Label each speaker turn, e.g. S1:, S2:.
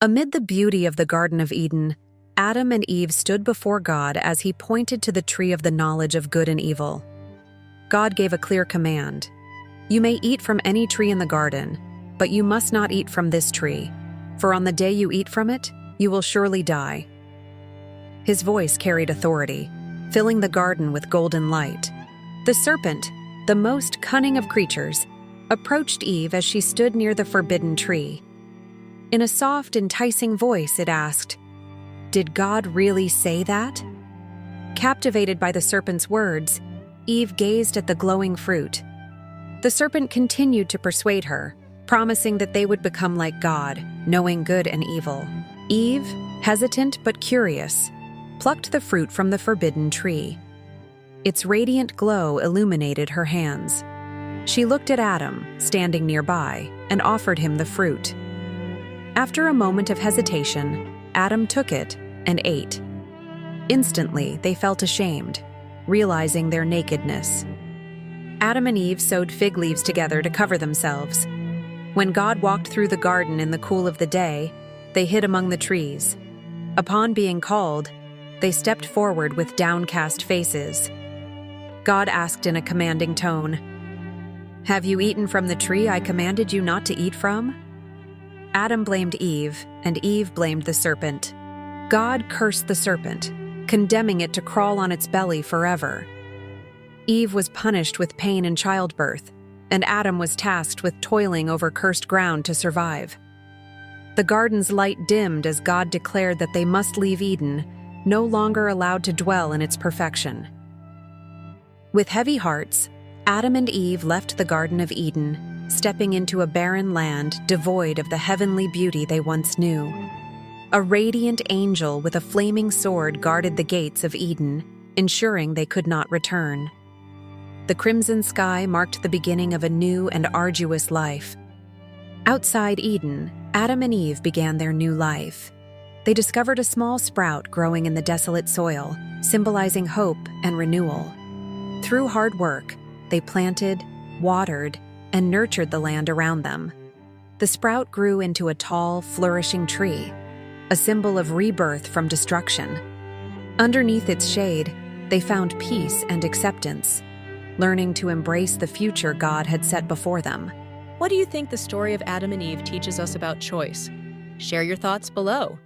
S1: Amid the beauty of the Garden of Eden, Adam and Eve stood before God as he pointed to the tree of the knowledge of good and evil. God gave a clear command: "You may eat from any tree in the garden, but you must not eat from this tree, for on the day you eat from it, you will surely die." His voice carried authority, filling the garden with golden light. The serpent, the most cunning of creatures, approached Eve as she stood near the forbidden tree. In a soft, enticing voice, it asked, "Did God really say that?" Captivated by the serpent's words, Eve gazed at the glowing fruit. The serpent continued to persuade her, promising that they would become like God, knowing good and evil. Eve, hesitant but curious, plucked the fruit from the forbidden tree. Its radiant glow illuminated her hands. She looked at Adam, standing nearby, and offered him the fruit. After a moment of hesitation, Adam took it and ate. Instantly, they felt ashamed, realizing their nakedness. Adam and Eve sewed fig leaves together to cover themselves. When God walked through the garden in the cool of the day, they hid among the trees. Upon being called, they stepped forward with downcast faces. God asked in a commanding tone, "Have you eaten from the tree I commanded you not to eat from?" Adam blamed Eve, and Eve blamed the serpent. God cursed the serpent, condemning it to crawl on its belly forever. Eve was punished with pain in childbirth, and Adam was tasked with toiling over cursed ground to survive. The garden's light dimmed as God declared that they must leave Eden, no longer allowed to dwell in its perfection. With heavy hearts, Adam and Eve left the Garden of Eden, stepping into a barren land devoid of the heavenly beauty they once knew. A radiant angel with a flaming sword guarded the gates of Eden, ensuring they could not return. The crimson sky marked the beginning of a new and arduous life. Outside Eden, Adam and Eve began their new life. They discovered a small sprout growing in the desolate soil, symbolizing hope and renewal. Through hard work, they planted, watered, and nurtured the land around them. The sprout grew into a tall, flourishing tree, a symbol of rebirth from destruction. Underneath its shade, they found peace and acceptance, learning to embrace the future God had set before them.
S2: What do you think the story of Adam and Eve teaches us about choice? Share your thoughts below.